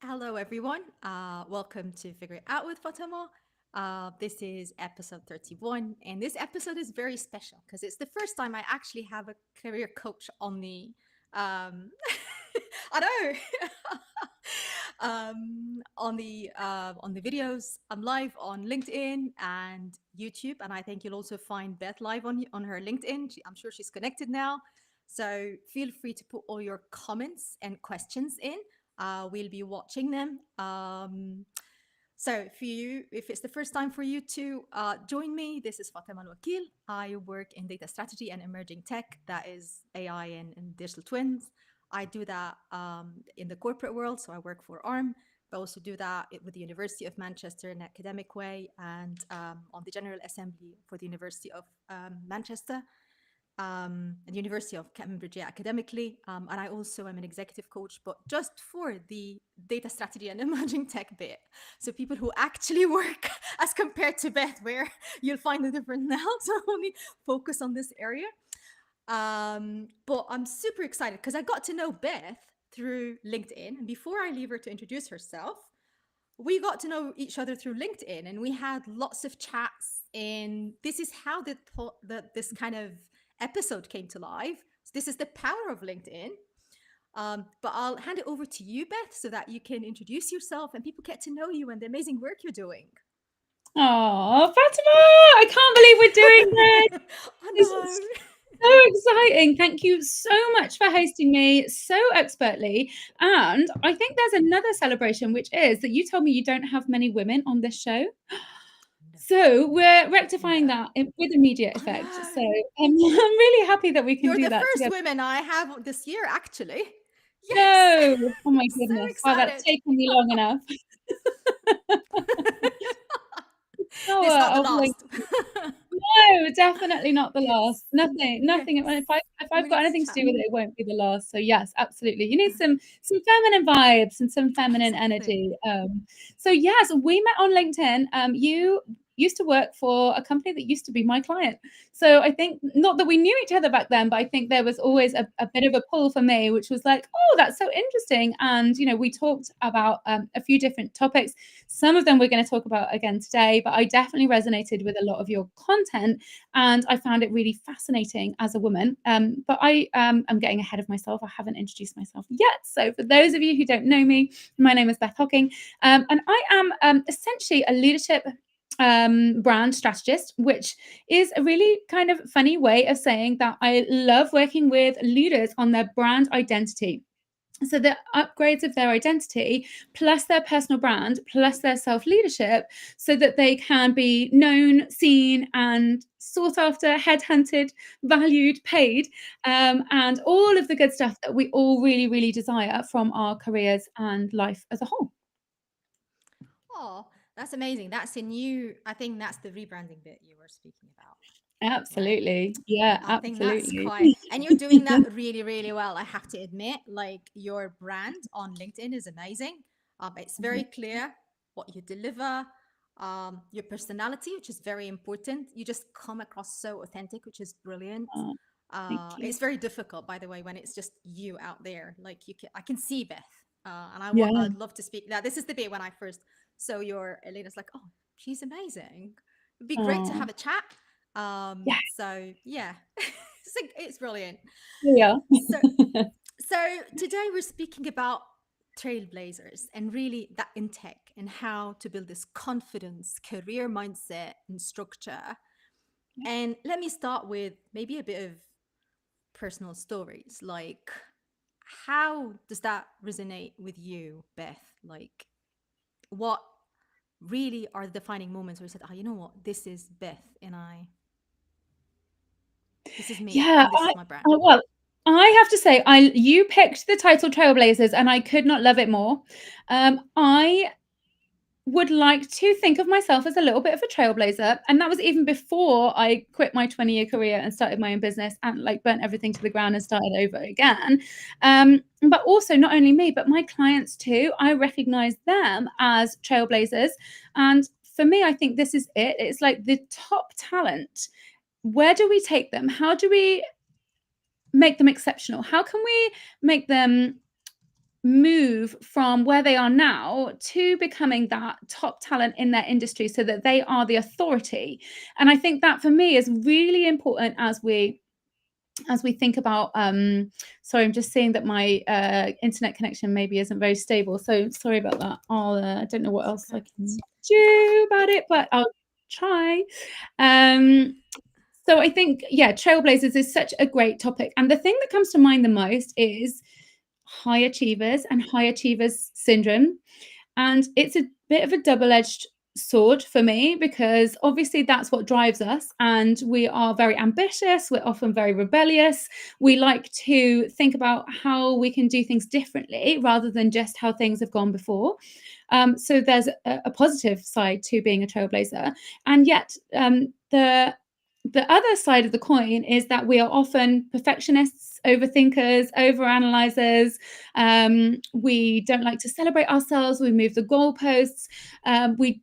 Hello, everyone. Welcome to Figure It Out with Fatema. This is episode 31, and this episode is very special because it's the first time I actually have a career coach on the. Um, I know. On the videos. I'm live on LinkedIn and YouTube, and I think you'll also find Beth live on her LinkedIn. I'm sure she's connected now. So feel free to put all your comments and questions in. We'll be watching them. So, for you, if it's the first time for you to join me, this is Fatema El-Wakeel. I work in data strategy and emerging tech, that is AI and digital twins. I do that in the corporate world, so I work for ARM, but also do that with the University of Manchester in an academic way and on the General Assembly for the University of Manchester at the University of Cambridge academically. And I also am an executive coach, but just for the data strategy and emerging tech bit. So people who actually work as compared to Beth, where you'll find the difference now. So I only focus on this area. But I'm super excited because I got to know Beth through LinkedIn. And before I leave her to introduce herself, we got to know each other through LinkedIn and we had lots of chats. And this is how this kind of episode came to life. So this is the power of LinkedIn. But I'll hand it over to you, Beth, so that you can introduce yourself and people get to know you and the amazing work you're doing. Oh, Fatima, I can't believe we're doing this. I This know. is so exciting. Thank you so much for hosting me so expertly. And I think there's another celebration, which is that you told me you don't have many women on this show. No, So we're rectifying no. that with immediate I effect. So know. I'm really happy that we can You're do the that first together. women I have this year, actually. Yes. No, oh my So goodness. Wow, that's excited. taken me long enough. This is Power not the of last. LinkedIn. No, definitely not the Yes. last. Nothing, Yes. nothing. If We I've got need to anything to chat. do with it, it won't be the last. So yes, absolutely. You need some feminine vibes and some feminine Exactly. energy. So yes, we met on LinkedIn. You used to work for a company that used to be my client. So I think not that we knew each other back then, but I think there was always a bit of a pull for me, which was like, oh, that's so interesting. And we talked about a few different topics. Some of them we're going to talk about again today, but I definitely resonated with a lot of your content and I found it really fascinating as a woman. But I am getting ahead of myself. I haven't introduced myself yet. So for those of you who don't know me, my name is Beth Hocking, and I am essentially a leadership brand strategist, which is a really kind of funny way of saying that I love working with leaders on their brand identity. So the upgrades of their identity, plus their personal brand, plus their self-leadership, so that they can be known, seen, and sought after, headhunted, valued, paid, and all of the good stuff that we all really, really desire from our careers and life as a whole. Oh, that's amazing. That's a new, I think that's the rebranding bit you were speaking about, right? Absolutely. Yeah, I think that's absolutely. quite, and you're doing that really, really well. I have to admit, like your brand on LinkedIn is amazing. It's very clear what you deliver, your personality, which is very important. You just come across so authentic, which is brilliant. Oh, thank you. It's very difficult, by the way, when it's just you out there. Like I can see Beth, and Yeah. I'd love to speak. Now, this is the bit when I first saw your Elena's like, oh, she's amazing. It'd be great to Oh, have a chat. yeah, So yeah, it's brilliant. we are. So so today we're speaking about trailblazers and really that in tech and how to build this confidence, career mindset, and structure. And let me start with maybe a bit of personal stories. Like, how does that resonate with you, Beth? Like, what really are the defining moments where you said, oh, you know what, this is Beth and this is me Yeah, and this is my brand. well, I have to say, you picked the title Trailblazers, and I could not love it more. I would like to think of myself as a little bit of a trailblazer, and that was even before I quit my 20-year career and started my own business and like burnt everything to the ground and started over again. But also not only me, but my clients too. I recognize them as trailblazers, and for me, I think this is it. It's like the top talent. Where do we take them? How do we make them exceptional? How can we make them move from where they are now to becoming that top talent in their industry so that they are the authority. And I think that for me is really important as we think about sorry, I'm just seeing that my internet connection maybe isn't very stable, so sorry about that. I don't know what It's else I okay. can do about it, but I'll try. um so I think, yeah, Trailblazers is such a great topic. And the thing that comes to mind the most is high achievers and high achievers syndrome. And it's a bit of a double-edged sword for me because obviously that's what drives us. And we are very ambitious. We're often very rebellious. We like to think about how we can do things differently rather than just how things have gone before. So there's a positive side to being a trailblazer. And yet, the other side of the coin is that we are often perfectionists, overthinkers, overanalyzers. We don't like to celebrate ourselves. We move the goalposts. We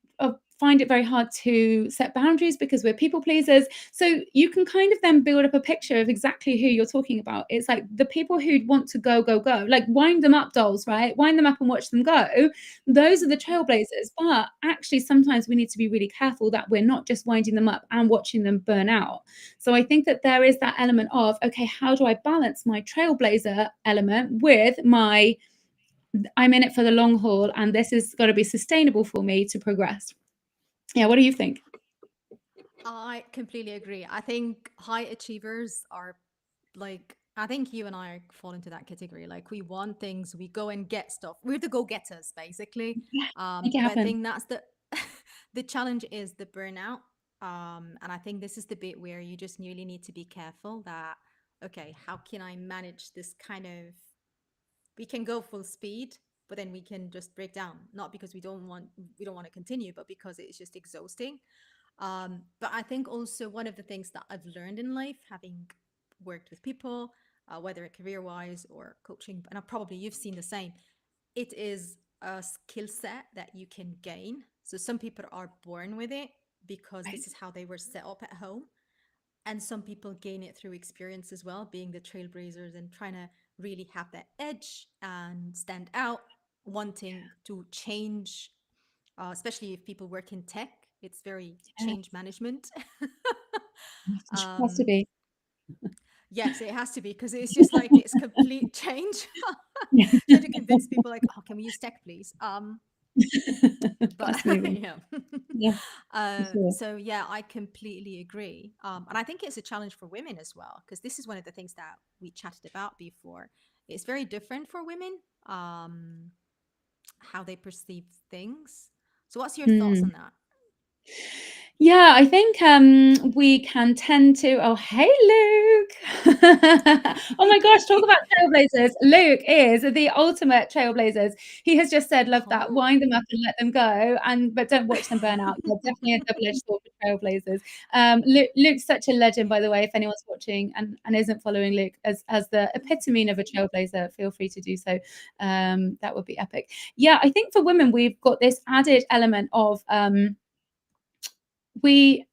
find it very hard to set boundaries because we're people pleasers. So you can kind of then build up a picture of exactly who you're talking about. It's like the people who want to go, go, go, like wind them up dolls, right? Wind them up and watch them go. Those are the trailblazers. But actually, sometimes we need to be really careful that we're not just winding them up and watching them burn out. So I think that there is that element of, okay, how do I balance my trailblazer element with my, I'm in it for the long haul and this has got to be sustainable for me to progress. Yeah, what do you think? I completely agree. I think high achievers are like, I think you and I fall into that category. Like, we want things, we go and get stuff. We're the go-getters, basically. Yeah, make it But I happen. think that's the the challenge is the burnout. And I think this is the bit where you just really need to be careful that, okay, how can I manage this kind of, we can go full speed, but then we can just break down, not because we don't want to continue, but because it's just exhausting. But I think also one of the things that I've learned in life, having worked with people, whether career wise or coaching, and probably you've seen the same, it is a skill set that you can gain. So some people are born with it because Right. this is how they were set up at home. And some people gain it through experience as well, being the trailblazers and trying to really have that edge and stand out, wanting to change, especially if people work in tech. It's very Yeah, change management. has to um, be. yes, it has to be because it's just like it's complete change. Trying to convince people like, oh, can we use tech, please? But Fascinating. yeah. Yeah, for sure. So yeah, I completely agree. And I think it's a challenge for women as well, because this is one of the things that we chatted about before. It's very different for women, how they perceive things. So what's your thoughts Mm. on that? Yeah, I think we can tend to. Oh, hey, Luke. Oh my gosh, talk about trailblazers. Luke is the ultimate trailblazers. He has just said, love that. Oh. Wind them up and let them go, and but don't watch them burn out. Yeah, definitely a double-edged sword for trailblazers. Luke's such a legend, by the way. If anyone's watching and isn't following Luke as the epitome of a trailblazer, feel free to do so. That would be epic. Yeah, I think for women, we've got this added element of we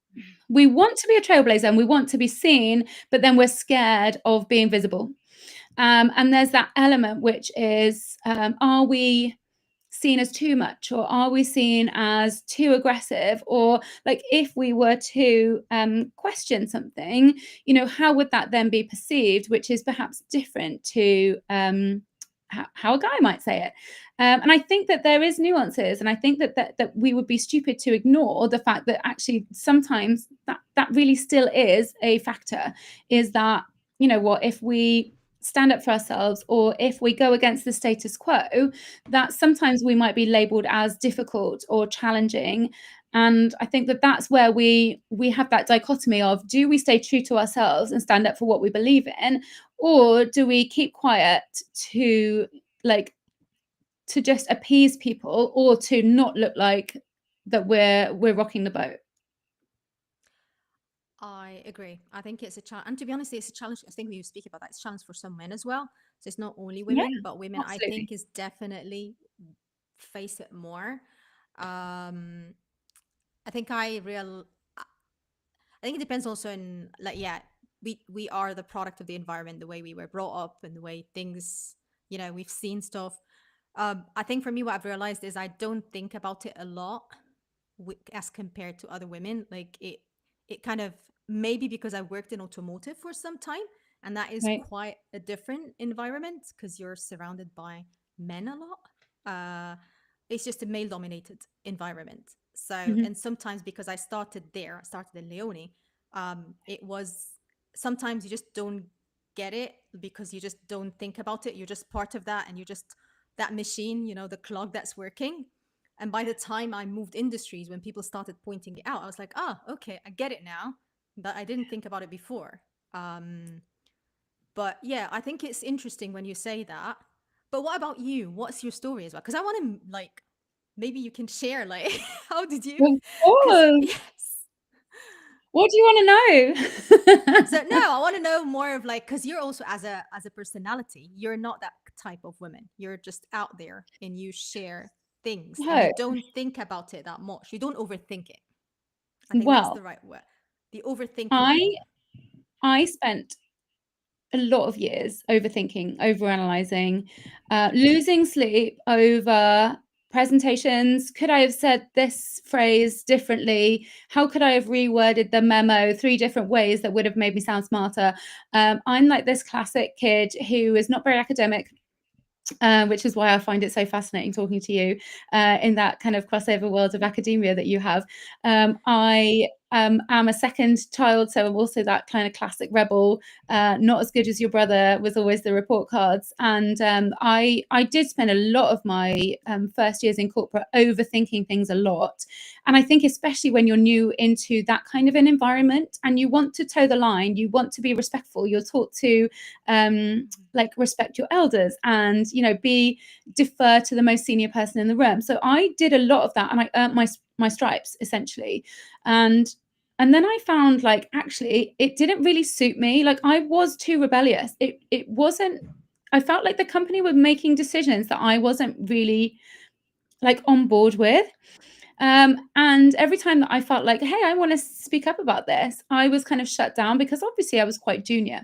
we want to be a trailblazer and we want to be seen, but then we're scared of being visible. And there's that element which is, are we seen as too much, or are we seen as too aggressive, or like if we were to question something, how would that then be perceived, which is perhaps different to how a guy might say it. And I think that there is nuances, and I think that we would be stupid to ignore the fact that actually sometimes that really still is a factor. Is that, what, if we stand up for ourselves, or if we go against the status quo, that sometimes we might be labeled as difficult or challenging. And I think that that's where we have that dichotomy of, do we stay true to ourselves and stand up for what we believe in, or do we keep quiet to, like, to just appease people, or to not look like that we're rocking the boat. I agree. I think it's a challenge. And to be honest, it's a challenge. I think we speak about that. It's a challenge for some men as well. So it's not only Yeah, women, but women, I absolutely. think, is definitely face it more. Um, I think I think it depends also on, like, yeah, we are the product of the environment, the way we were brought up and the way things, we've seen stuff. I think for me, what I've realized is I don't think about it a lot as compared to other women. Like it kind of, maybe because I worked in automotive for some time, and that is Right. quite a different environment because you're surrounded by men a lot. It's just a male dominated environment. So, Mhm. and sometimes because I started there, I started in Leone, it was sometimes you just don't get it because you just don't think about it. You're just part of that, and you're just that machine, the clock that's working. And by the time I moved industries, when people started pointing it out, I was like, oh, okay, I get it now. But I didn't think about it before. Um, but yeah, I think it's interesting when you say that. But what about you? What's your story as well? Because I want to, like, maybe you can share, like, how did you? Of Because, course. yes. What do you want to know? So no, I want to know more of, like, because you're also, as a personality, you're not that type of woman. You're just out there and you share things and you No. don't think about it that much. You don't overthink it. I think that's the Well, right word. The overthinking I thing. I spent a lot of years overthinking, overanalyzing, losing sleep over presentations. Could I have said this phrase differently? How could I have reworded the memo 3 different ways that would have made me sound smarter? I'm like this classic kid who is not very academic, which is why I find it so fascinating talking to you in that kind of crossover world of academia that you have. I am a second child, so I'm also that kind of classic rebel, not as good as your brother, was always the report cards. And I did spend a lot of my first years in corporate overthinking things a lot. And I think especially when you're new into that kind of an environment and you want to toe the line, you want to be respectful, you're taught to like respect your elders and be defer to the most senior person in the room. So I did a lot of that and I earned my stripes essentially. And then I found like actually it didn't really suit me. Like I was too rebellious. It wasn't, I felt like the company were making decisions that I wasn't really like on board with. And every time that I felt like, hey, I want to speak up about this, I was kind of shut down because obviously I was quite junior.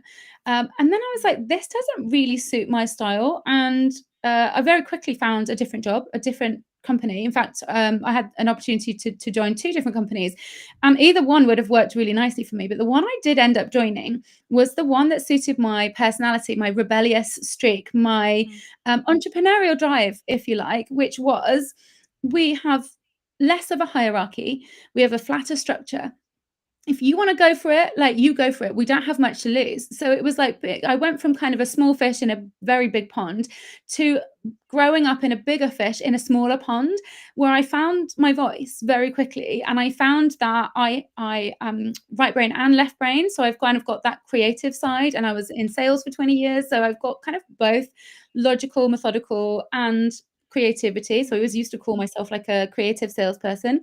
And then I was like, this doesn't really suit my style. And I very quickly found a different job, a different company. In fact, I had an opportunity to join 2 different companies, and either one would have worked really nicely for me. But the one I did end up joining was the one that suited my personality, my rebellious streak, my Mm-hmm. entrepreneurial drive, if you like, which was we have less of a hierarchy. We have a flatter structure. If you want to go for it, like you go for it. We don't have much to lose. So it was like I went from kind of a small fish in a very big pond to growing up in a bigger fish in a smaller pond, where I found my voice very quickly. And I found that I right brain and left brain. So I've kind of got that creative side, and I was in sales for 20 years. So I've got kind of both logical, methodical, and creativity. So I always used to call myself like a creative salesperson.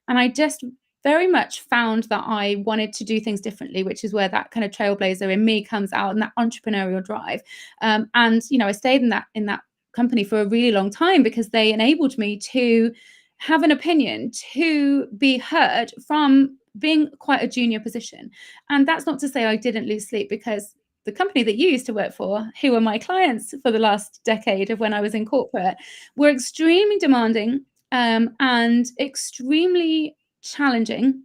And I just very much found that I wanted to do things differently, which is where that kind of trailblazer in me comes out, and that entrepreneurial drive. And I stayed in that company for a really long time because they enabled me to have an opinion, to be heard from being quite a junior position. And that's not to say I didn't lose sleep, because the company that you used to work for, who were my clients for the last decade of when I was in corporate, were extremely demanding, and extremely challenging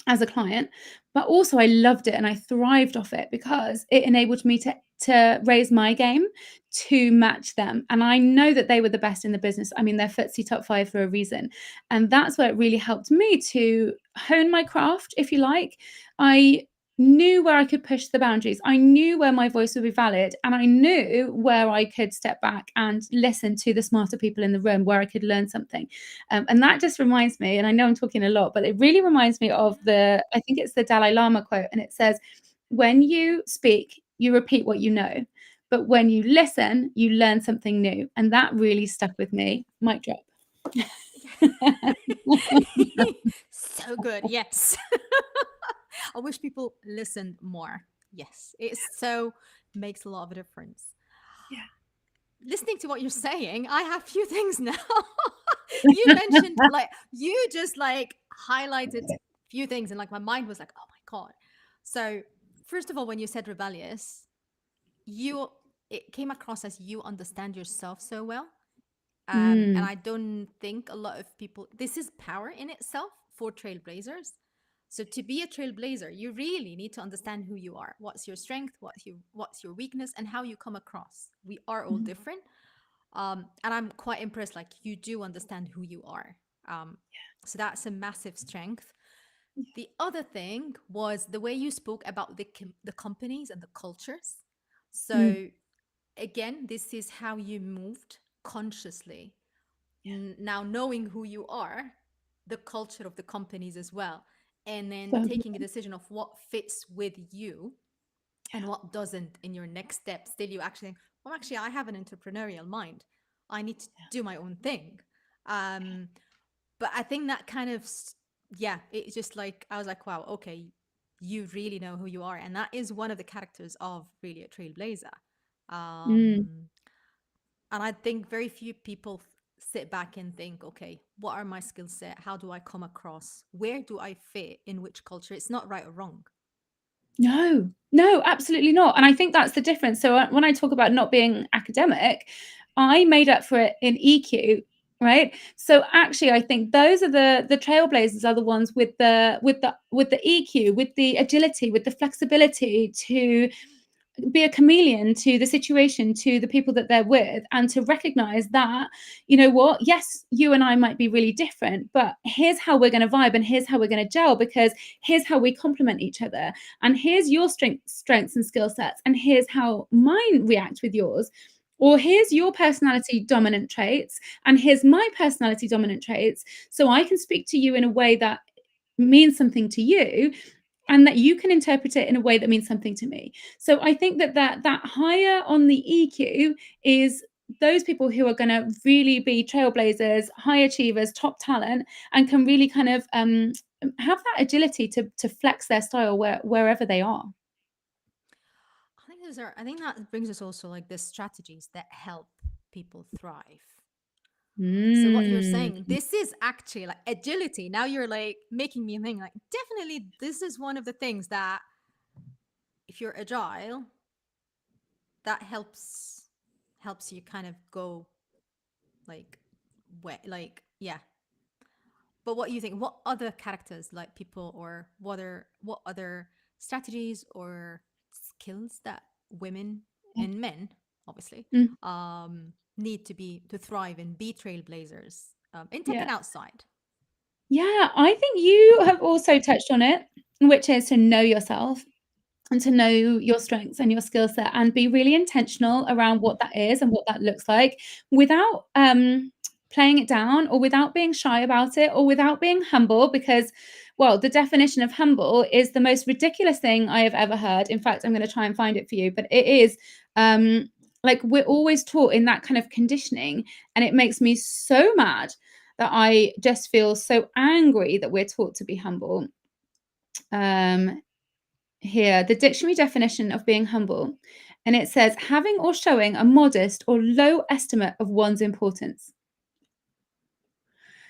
as a client, but also I loved it and I thrived off it because it enabled me to raise my game to match them. And I know that they were the best in the business. I mean, they're FTSE top 5 for a reason. And that's where it really helped me to hone my craft, if you like. I knew where I could push the boundaries. I knew where my voice would be valid, and I knew where I could step back and listen to the smarter people in the room, where I could learn something. And that just reminds me, and I know I'm talking a lot, but it really reminds me of I think it's the Dalai Lama quote, and it says, when you speak, you repeat what you know, but when you listen, you learn something new. And that really stuck with me. Mic drop. So good. Yes. I wish people listened more. Yes. It's so makes a lot of a difference. Yeah. Listening to what you're saying, I have few things now. You mentioned, like, you just like highlighted few things, and like my mind was like, oh my God. So first of all, when you said rebellious, you it came across as you understand yourself so well. And Mm. I don't think a lot of people, this is power in itself for trailblazers. So to be a trailblazer, you really need to understand who you are. What's your strength? What's your weakness, and how you come across. We are all Mhm. different. And I'm quite impressed. Like you do understand who you are. Um, so that's a massive strength. The other thing was the way you spoke about the companies and the cultures. Mm. So again, this is how you moved consciously. Now knowing who you are, the culture of the companies as well, and then So taking a decision of what fits with you and what doesn't in your next step. Still, you actually think, well, actually, I have an entrepreneurial mind. I need to do my own thing. Um, but I think that kind of, yeah, it's just like, I was like, wow, okay, you really know who you are. And that is one of the characters of really a trailblazer. mm. Um, and I think very few people sit back and think, okay, what are my skill set? How do I come across? Where do I fit in which culture? It's not right or wrong. No, no, absolutely not. And I think that's the difference. So when I talk about not being academic, I made up for it in EQ, right? So actually, I think those are the trailblazers are the ones with the EQ, with the agility, with the flexibility to be a chameleon to the situation, to the people that they're with, and to recognize that, you know what, yes, you and I might be really different, but here's how we're going to vibe, and here's how we're going to gel, because here's how we complement each other, and here's your strengths and skill sets, and here's how mine react with yours, or here's your personality dominant traits, and here's my personality dominant traits, so I can speak to you in a way that means something to you, and that you can interpret it in a way that means something to me. So I think that higher on the EQ is those people who are going to really be trailblazers, high achievers, top talent, and can really kind of have that agility to flex their style wherever they are. I think that brings us also like the strategies that help people thrive. So what you're Mm. saying, this is actually like agility. Now you're like making me think like definitely this is one of the things that if you're agile, that helps you kind of go like like yeah. But what you think, what other characters like people, or what other strategies or skills that women and men obviously Mm. need to thrive and be trailblazers in tech Yeah. and outside. Yeah, I think you have also touched on it, which is to know yourself and to know your strengths and your skill set, and be really intentional around what that is and what that looks like, without playing it down, or without being shy about it, or without being humble, because, well, the definition of humble is the most ridiculous thing I have ever heard. In fact, I'm going to try and find it for you, but it is like we're always taught in that kind of conditioning, and it makes me so mad that I just feel so angry that we're taught to be humble. um Here, the dictionary definition of being humble, and it says having or showing a modest or low estimate of one's importance.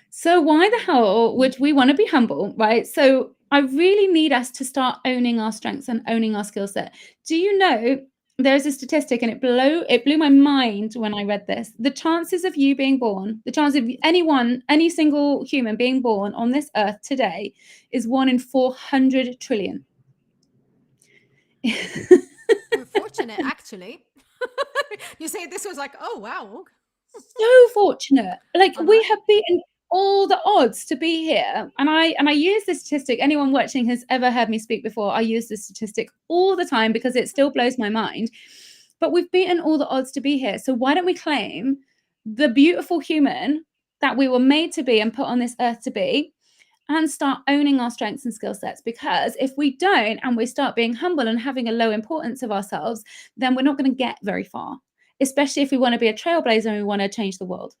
So why the hell would we want to be humble, right? So I really need us to start owning our strengths and owning our skill set. Do you know there's a statistic, and it blew my mind when I read this. The chances of you being born, the chance of anyone, any single human being born on this earth today is 1 in 400 trillion. We're fortunate actually. You say this was like, oh wow, So fortunate. Like, I we know. have beaten all the odds to be here. And I use this statistic. Anyone watching has ever heard me speak before, I use this statistic all the time because it still blows my mind. But we've beaten all the odds to be here. So why don't we claim the beautiful human that we were made to be and put on this earth to be, and start owning our strengths and skill sets? Because if we don't, and we start being humble and having a low importance of ourselves, then we're not going to get very far, especially if we want to be a trailblazer and we want to change the world.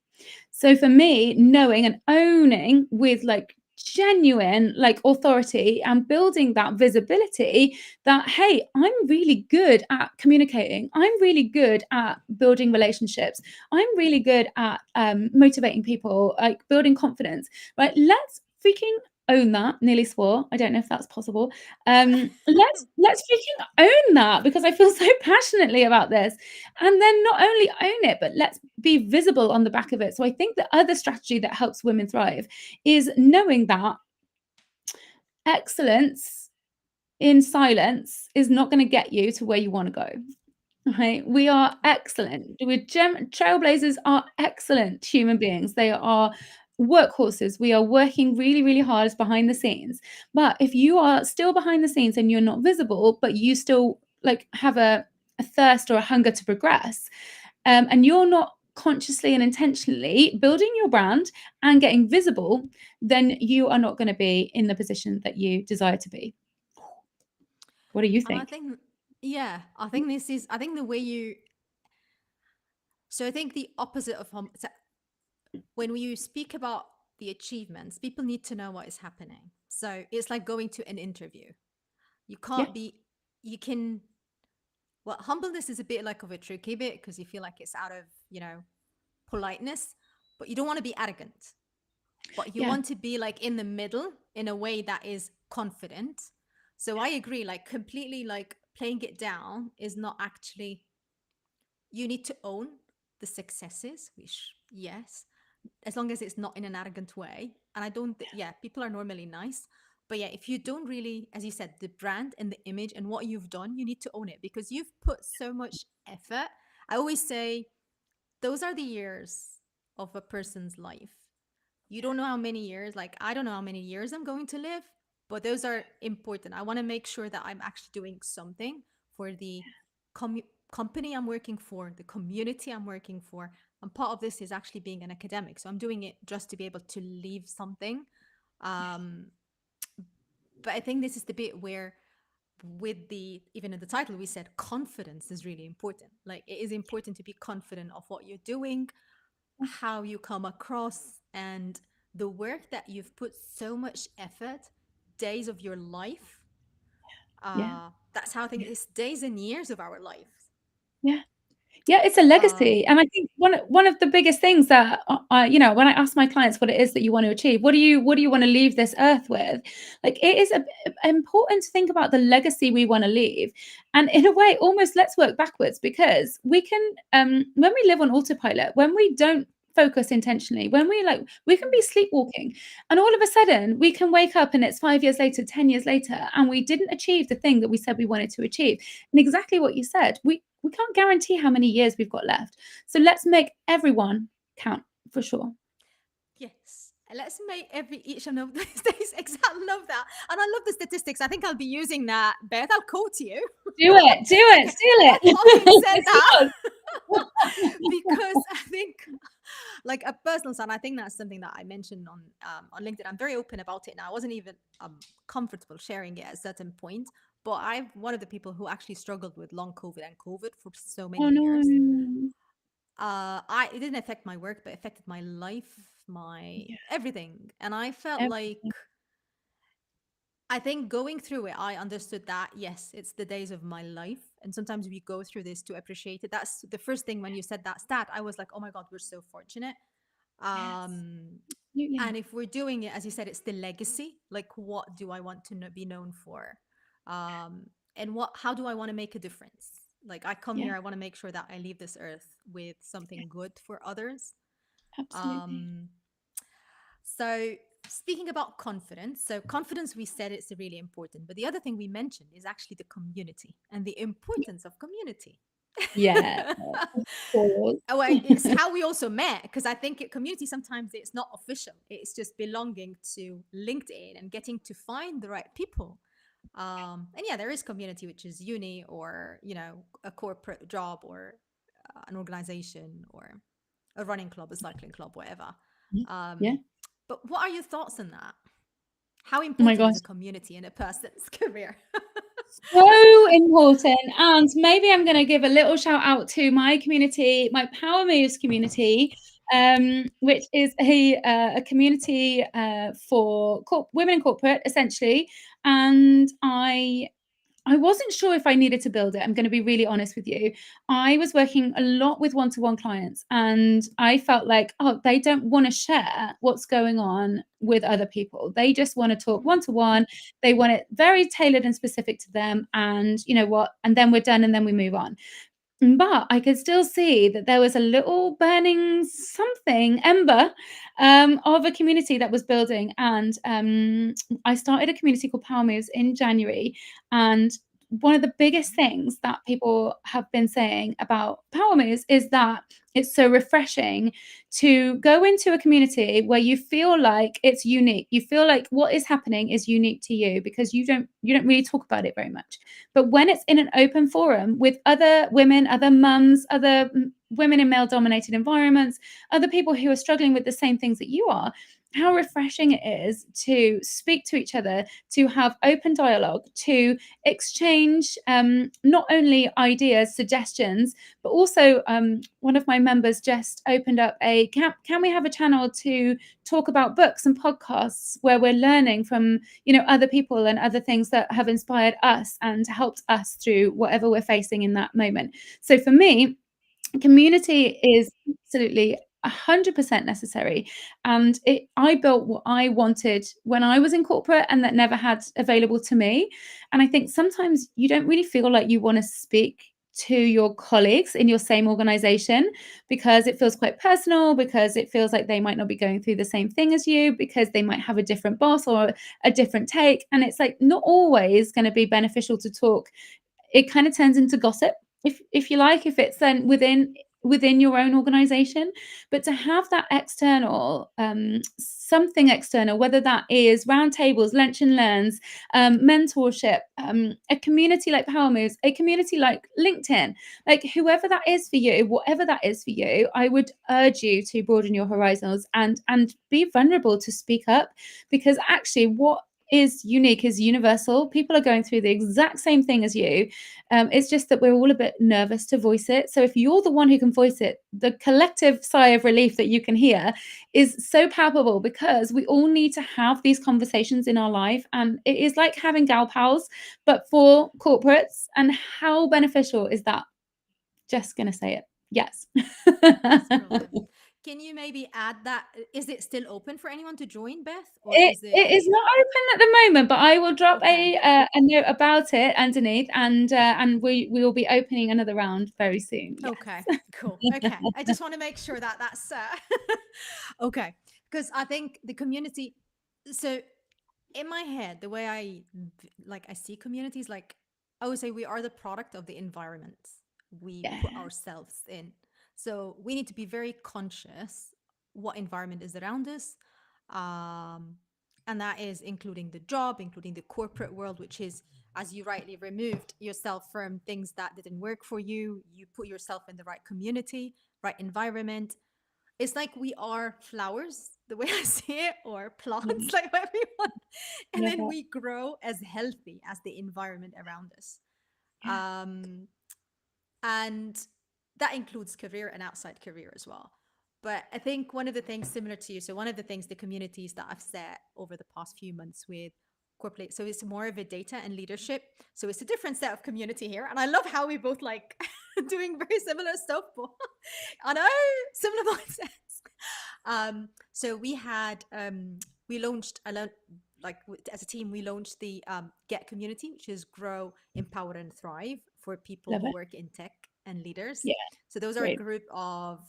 So for me, knowing and owning with like genuine like authority, and building that visibility that, hey, I'm really good at communicating, I'm really good at building relationships, I'm really good at motivating people, like building confidence, right? Let's freaking own that. Nearly swore. I don't know if that's possible. Let's freaking own that, because I feel so passionately about this. And then not only own it, but let's be visible on the back of it. So I think the other strategy that helps women thrive is knowing that excellence in silence is not going to get you to where you want to go. Right? We are excellent. Trailblazers are excellent human beings. They are workhorses. We are working really, really hard behind the scenes. But if you are still behind the scenes and you're not visible, but you still like have a thirst or a hunger to progress, and you're not consciously and intentionally building your brand and getting visible, then you are not going to be in the position that you desire to be. What do you And I think? think, yeah, I think this is, I think the way you, so I think the opposite of when you speak about the achievements, people need to know what is happening. So it's like going to an interview. You Yeah, can't be, you can, well, humbleness is a bit like of a tricky bit because you feel like it's out of, politeness, but you don't want to be arrogant. But you yeah, want to be like in the middle in a way that is confident. So I agree, like completely like playing it down is not actually, you need to own the successes, which, yes, as long as it's not in an arrogant way. And I don't, yeah, people are normally nice. But yeah, if you don't really, as you said, the brand and the image and what you've done, you need to own it because you've put so much effort. I always say those are the years of a person's life. You don't know how many years, like I don't know how many years I'm going to live, but those are important. I want to make sure that I'm actually doing something for the company I'm working for, the community I'm working for. And part of this is actually being an academic. So I'm doing it just to be able to leave something. Um, but I think this is the bit where, with the, even in the title, we said confidence is really important. Like it is important to be confident of what you're doing, how you come across, and the work that you've put so much effort, days of your life. yeah, That's how I think it's days and years of our life. yeah. Yeah, it's a Um, legacy. And I think one of the biggest things that when I ask my clients what it is that you want to achieve, what do you want to leave this earth with? Like it is important to think about the legacy we want to leave. And in a way, almost let's work backwards, because we can when we live on autopilot, when we don't focus intentionally, when we can be sleepwalking, and all of a sudden we can wake up and it's 5 years later, 10 years later, and we didn't achieve the thing that we said we wanted to achieve. And exactly what you said, we can't guarantee how many years we've got left. So let's make everyone count for sure. yes. Let's make every each one of these days. Exactly, love that, and I love the statistics. I think I'll be using that. Beth, I'll quote you. Do it, do it, steal Beth it. Hocking said It's that. yours. Because I think, like a personal side, I think that's something that I mentioned on LinkedIn. I'm very open about it now. I wasn't even comfortable sharing it at a certain point, but I'm one of the people who actually struggled with long COVID and COVID for so Oh many years. no. I It didn't affect my work, but affected my life, my Yeah, everything, and I felt everything. like, I think going through it, I understood that, yes, it's the days of my life. And sometimes we go through this to appreciate it. That's the first thing when you said that stat, I was like, oh my God, we're so fortunate. Yes, Um, absolutely. and if we're doing it, as you said, it's the legacy. Like, what do I want to be known for? And how do I want to make a difference? Like, I come Yeah, here, I want to make sure that I leave this earth with yeah, something good for others. absolutely. Um, so, speaking about confidence, so confidence, we said it's really important. But the other thing we mentioned is actually the community and the importance of community. Yeah, of course. Well, it's how we also met, because I think community sometimes it's not official. It's just belonging to LinkedIn and getting to find the right people. And yeah, there is community, which is uni or a corporate job or an organization or a running club, a cycling club, whatever. Yeah, yeah. Um, but what are your thoughts on that? How Oh my important gosh. is a community in a person's career? So important. And maybe I'm going to give a little shout out to my community, my Power Moves community, which is a community for women in corporate, essentially. And I wasn't sure if I needed to build it. I'm going to be really honest with you. I was working a lot with one-to-one clients, and I felt like, oh, they don't want to share what's going on with other people. They just want to talk one-to-one. They want it very tailored and specific to them. And you know what? And then we're done, and then we move on. But I could still see that there was a little burning something, ember, of a community that was building. And I started a community called Power Moves in January. And one of the biggest things that people have been saying about Power Moves is that it's so refreshing to go into a community where you feel like it's unique. You feel like what is happening is unique to you, because you don't really talk about it very much. But when it's in an open forum with other women, other mums, other women in male dominated environments, other people who are struggling with the same things that you are, how refreshing it is to speak to each other, to have open dialogue, to exchange not only ideas, suggestions, but also one of my members just opened up a can we have a channel to talk about books and podcasts where we're learning from, you know, other people and other things that have inspired us and helped us through whatever we're facing in that moment. So for me, community is absolutely 100% necessary. And I built what I wanted when I was in corporate and that never had available to me. And I think sometimes you don't really feel like you want to speak to your colleagues in your same organization, because it feels quite personal, because it feels like they might not be going through the same thing as you, because they might have a different boss or a different take. And it's like not always going to be beneficial to talk. It kind of turns into gossip, if you like, if it's then within your own organization. But to have that external, something external, whether that is roundtables, lunch and learns, mentorship, a community like Power Moves, a community like LinkedIn, like whoever that is for you, whatever that is for you, I would urge you to broaden your horizons and be vulnerable to speak up, because actually what is unique is universal. People are going through the exact same thing as you. It's just that we're all a bit nervous to voice it. So if you're the one who can voice it, the collective sigh of relief that you can hear is so palpable, because we all need to have these conversations in our life. And it is like having gal pals, but for corporates. And how beneficial is that? Just going to say it. Yes. That's brilliant. Can you maybe add that? Is it still open for anyone to join, Beth, or is it? It is not open at the moment, but I will drop Okay. a note about it underneath, and we will be opening another round very soon. Yes. Okay. Cool. Okay. I just want to make sure that that's okay, because I think the community. So in my head, the way I see communities, like I would say we are the product of the environment we put Yeah. ourselves in. So we need to be very conscious what environment is around us. Um, and that is including the job, including the corporate world, which is, as you rightly removed yourself from things that didn't work for you. You put yourself in the right community, right environment. It's like we are flowers, the way I see it, or plants, Mm, like everyone. And love then that. we grow as healthy as the environment around us. Yeah. Um, and that includes career and outside career as well. But I think one of the things similar to you, so one of the things, the communities that I've set over the past few months with corporate, so it's more of a data and leadership. So it's a different set of community here. And I love how we both like doing very similar stuff, but I know similar mindsets. So we launched as a team, we launched the Get community, which is Grow, Empower, and Thrive for people Love who it. work in tech and leaders. Yeah. So those are a Great. group of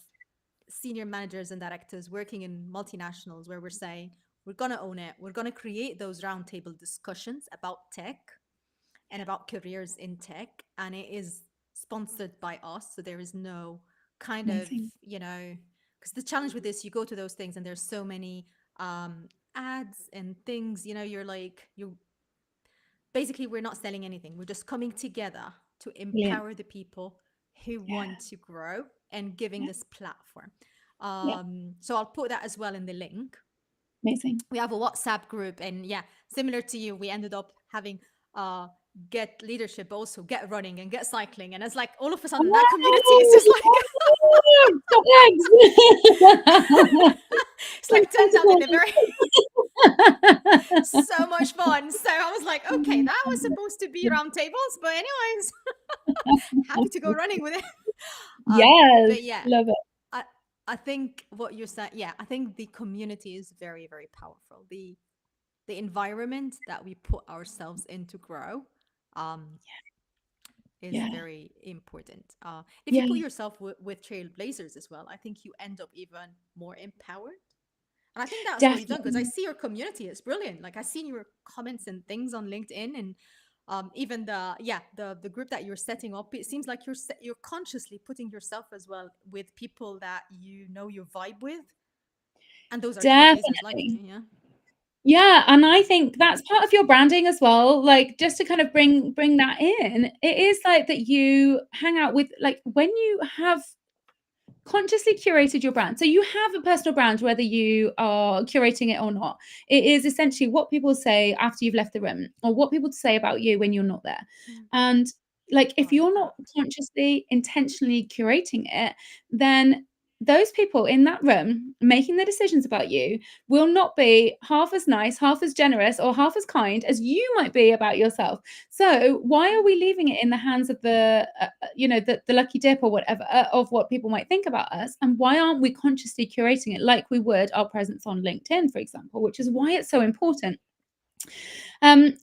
senior managers and directors working in multinationals where we're saying we're going to own it. We're going to create those roundtable discussions about tech and about careers in tech. And it is sponsored by us. So there is no kind of, Amazing. because the challenge with this, you go to those things and there's so many ads and things, you're like, you basically, we're not selling anything. We're just coming together to Brilliant. empower the people who Yeah. want to grow and giving Yeah. this platform. Yeah. So I'll put that as well in the link. Amazing. We have a WhatsApp group, and yeah, similar to you, we ended up having Get Leadership, also Get Running and Get Cycling, and it's like all of a sudden that community is just like Oh, stop eggs. it's like turns out that they're very so much fun. So I was like, okay, that was supposed to be empty round tables. But anyways, happy to go running with it. Yes, But yeah, love it. I I think what you're saying, yeah, I think the community is very, very powerful. The environment that we put ourselves in to grow um, is Yeah, very important. If you yeah, put yourself with Trailblazers as well, I think you end up even more empowered. And I think that's what you've done because I definitely. see your community is brilliant. Like I seen your comments and things on LinkedIn and even the group that you're setting up. It seems like you're consciously putting yourself as well with people that you vibe with, and those are Trailblazers like Definitely. you. Yeah. Yeah, and I think that's part of your branding as well. Like just to kind of bring that in, it is like that you hang out with like when you have consciously curated your brand. So you have a personal brand, whether you are curating it or not. It is essentially what people say after you've left the room or what people say about you when you're not there. Mm. And like Oh, if I love you're that. not consciously, intentionally curating it, then those people in that room making the decisions about you will not be half as nice, half as generous, or half as kind as you might be about yourself. So why are Mm. we leaving it in the hands of the lucky dip or whatever of what people might think about us? And why aren't we consciously curating it like we would our presence on LinkedIn, for example, which is why it's so important. Um,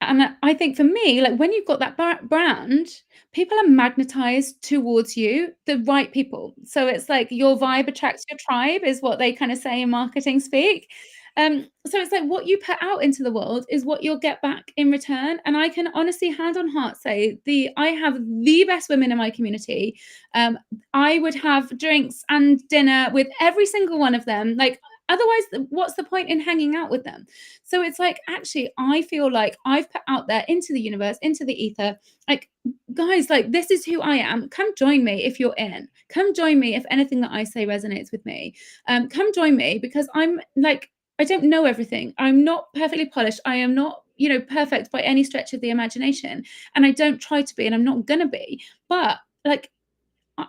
and I think for me, like when you've got that brand, people are magnetized towards you, the right people. So it's like your vibe attracts your tribe, is what they kind of say in marketing speak. So it's like what you put out into the world is what you'll get back in return. And I can honestly, hand on heart, say I have the best women in my community. Um, I would have drinks and dinner with every single one of them. Like otherwise, what's the point in hanging out with them? So it's like, actually, I feel like I've put out there into the universe, into the ether, like, guys, like, this is who I am. Come join me if you're in. Come join me if anything that I say resonates with me. Come join me because I'm like, I don't know everything. I'm not perfectly polished. I am not, perfect by any stretch of the imagination. And I don't try to be, and I'm not going to be. But like,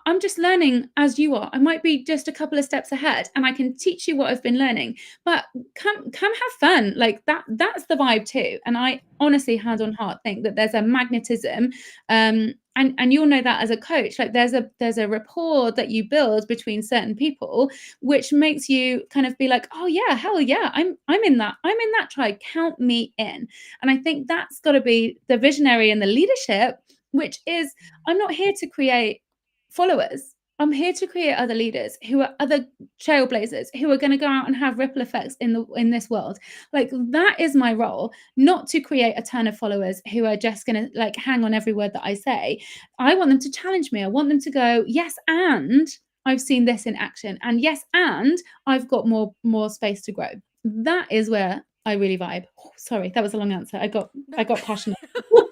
I'm just learning as you are. I might be just a couple of steps ahead and I can teach you what I've been learning. But come have fun. Like that's the vibe too. And I honestly, hand on heart, think that there's a magnetism. And you'll know that as a coach. Like there's a rapport that you build between certain people, which makes you kind of be like, oh yeah, hell yeah, I'm in that. I'm in that tribe. Count me in. And I think that's gotta be the visionary and the leadership, which is I'm not here to create followers. I'm here to create other leaders who are other trailblazers who are going to go out and have ripple effects in this world. Like that is my role, not to create a ton of followers who are just going to like hang on every word that I say. I want them to challenge me. I want them to go, yes, and I've seen this in action, and yes, and I've got more space to grow. That is where I really vibe. Oh, sorry, that was a long answer. I got No. I got passionate. No.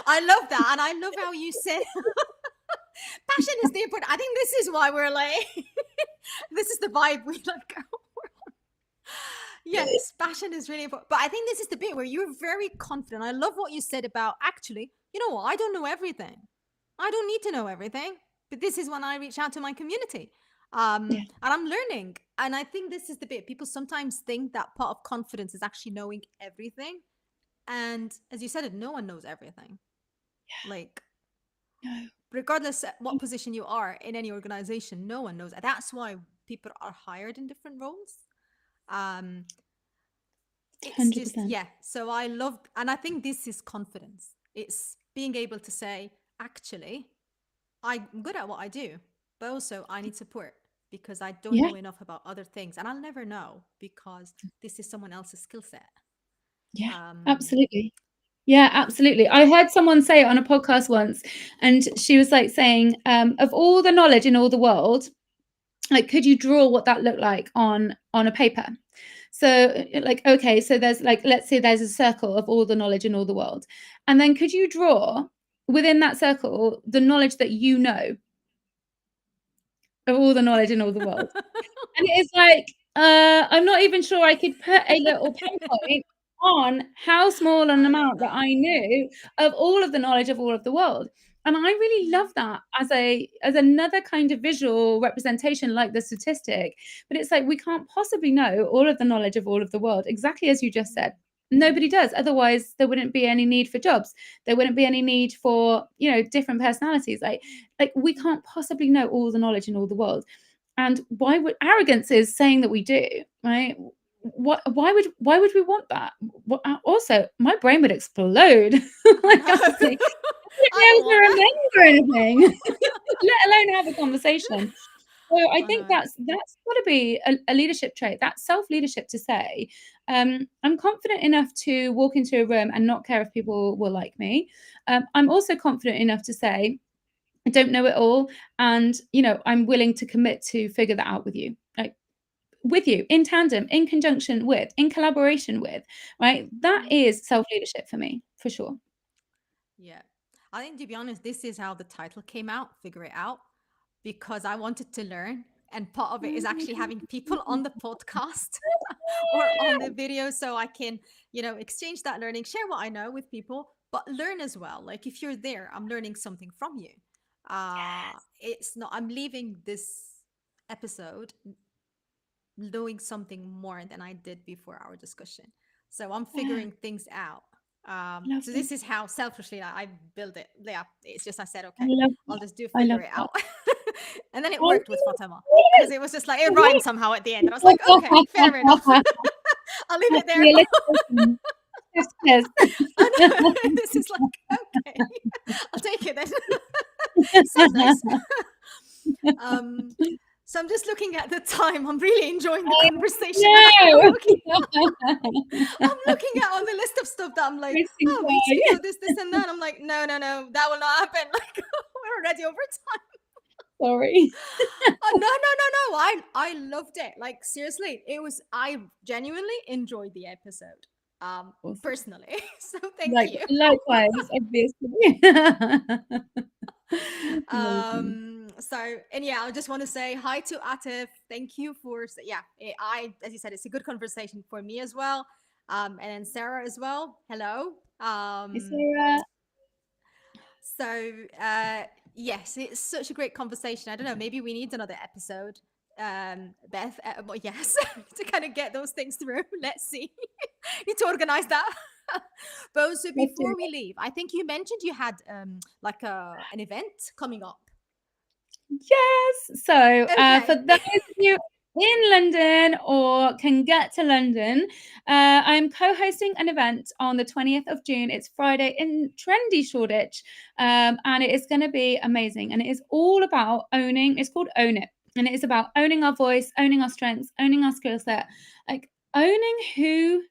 I love that, and I love how you said passion is the important. I think this is why we're like, this is the vibe we like go. Yes, passion is really important. But I think this is the bit where you're very confident. I love what you said about actually, you know what? I don't know everything. I don't need to know everything. But this is when I reach out to my community. Yeah, And I'm learning. And I think this is the bit. People sometimes think that part of confidence is actually knowing everything. And as you said it, no one knows everything. Like, no, regardless of what position you are in any organization, no one knows. That's why people are hired in different roles. Um, it's just 100%. yeah, so I love, and I think this is confidence. It's being able to say, actually, I'm good at what I do, but also I need support because I don't Yeah. know enough about other things, and I'll never know because this is someone else's skill set. Yeah, um absolutely. Yeah, absolutely. I heard someone say it on a podcast once, and she was like saying, of all the knowledge in all the world, like, could you draw what that looked like on a paper? So, like, okay, so there's like, let's say there's a circle of all the knowledge in all the world, and then could you draw within that circle the knowledge that you know of all the knowledge in all the world? And it's like, I'm not even sure I could put a little pinpoint on how small an I love amount that that. I knew of all of the knowledge of all of the world. And I really love Mm. that as another kind of visual representation like the statistic. But it's like we can't possibly know all of the knowledge of all of the world, exactly as you just said. Nobody does. Otherwise, there wouldn't be any need for jobs. There wouldn't be any need for, different personalities. Like we can't possibly know all the knowledge in all the world. And why would arrogance is saying that we do, right? Why would we want that? Also, my brain would explode. I Like, know. honestly, I don't I want wouldn't that. be able to remember anything, let alone have a conversation. So I I think know. that's got to be a leadership trait, that self leadership, to say, I'm confident enough to walk into a room and not care if people will like me. I'm also confident enough to say I don't know it all, and I'm willing to commit to figure that out with you, like with you, in tandem, in conjunction with, in collaboration with, right? That Mm. is self leadership for me, for sure. Yeah. I think, to be honest, this is how the title came out, Figure It Out, because I wanted to learn. And part of it is actually having people on the podcast or on the video so I can, exchange that learning, share what I know with people, but learn as well. Like if you're there, I'm learning something from you. It's not, I'm leaving this episode knowing something more than I did before our discussion. So I'm Yeah, figuring things out. So lovely. this is how selfishly I build it. Yeah, it's just I said, I okay, love I'll that. just do I love figure it that. out, and then it Oh, worked with Fatema because brilliant. it was just like it rhymed somehow at the end, and I was like, okay, fair enough. I'll leave it That's there. the alliteration. Yes, yes. I know this is like okay, I'll take it then. Sounds nice. um, so I'm just looking at the time. I'm really enjoying the I conversation, and I'm know. looking I'm looking at on the list of stuff that I'm like, Wasting oh, weeks to time. go, this, and that. I'm like, no, no, no, that will not happen. Like, we're already over time. Sorry. Oh, no, no, no, no. I loved it. Like, seriously, I genuinely enjoyed the episode. Awesome. Personally. So thank Like, you. likewise, obviously. Amazing. So and yeah, I just want to say hi to Atif. Thank you for yeah, as you said, it's a good conversation for me as well. And then Sarah as well. Hello. Hi, Sarah. So uh yes, it's such a great conversation. I don't know, maybe we need another episode. Beth, well, yes, to kind of get those things through. Let's see. Need to organize that. But also Let's do before we it. leave, I think you mentioned you had like an event coming up. Yes. So, for Okay. those of you in London or can get to London, I'm co-hosting an event on the 20th of June. It's Friday in trendy Shoreditch, and it is going to be amazing. And it is all about owning. It's called Own It, and it is about owning our voice, owning our strengths, owning our skill set, like owning who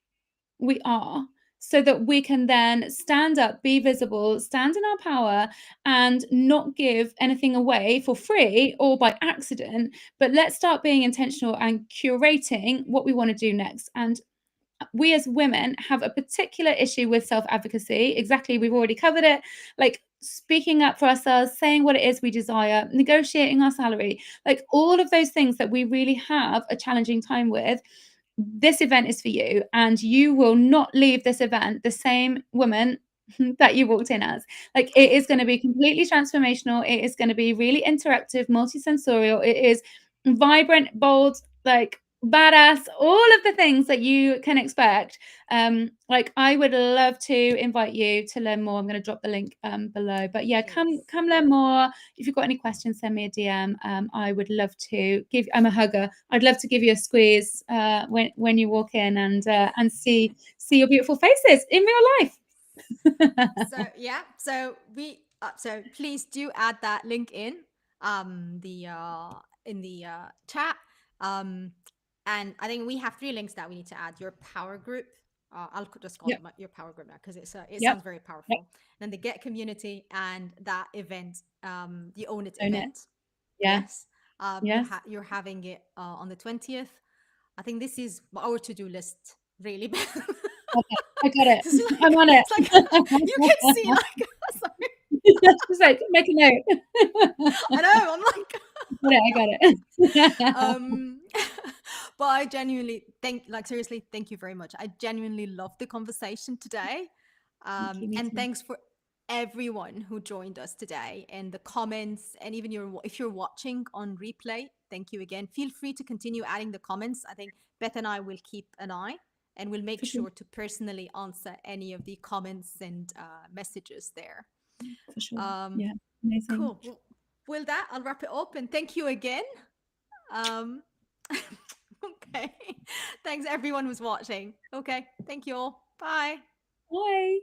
we are, so that we can then stand up, be visible, stand in our power, and not give anything away for free or by accident. But let's start being intentional and curating what we want to do next. And we as women have a particular issue with self advocacy. Exactly, we've already covered it. Like speaking up for ourselves, saying what it is we desire, negotiating our salary, like all of those things that we really have a challenging time with. This event is for you, and you will not leave this event the same woman that you walked in as. Like, it is going to be completely transformational. It is going to be really interactive, multisensorial. It is vibrant, bold, like badass, all of the things that you can expect. Like, I would love to invite you to learn more. I'm going to drop the link below. But yeah, come Please. come learn more. If you've got any questions, send me a DM. I would love to give. I'm a hugger. I'd love to give you a squeeze when you walk in and see your beautiful faces in real life. So yeah, so please do add that link the in the chat. Um and I think we have three links that we need to add. Your power group. I'll just call Yep. it your power group now because it Yep. sounds very Yep. powerful. Then the get community and that event, the own it Own it. event. Yeah. Yes. Yes. You're having it on the 20th. I think this is our to-do list, really. Okay. I got it. It's I'm like on it. it's like you can see like sorry. Just like make a note. I know, I'm like I got it. um but I genuinely seriously, thank you very much. I genuinely love the conversation today. Thank you. Me And too. thanks for everyone who joined us today in the comments, and even if you're watching on replay, thank you again. Feel free to continue adding the comments. I think Beth and I will keep an eye and we'll make For sure. sure to personally answer any of the comments and messages there. For sure. Um, Yeah. Amazing. cool. Well, with that, I'll wrap it up and thank you again. Um, okay. Thanks everyone who's watching. Okay. Thank you all. Bye. Bye.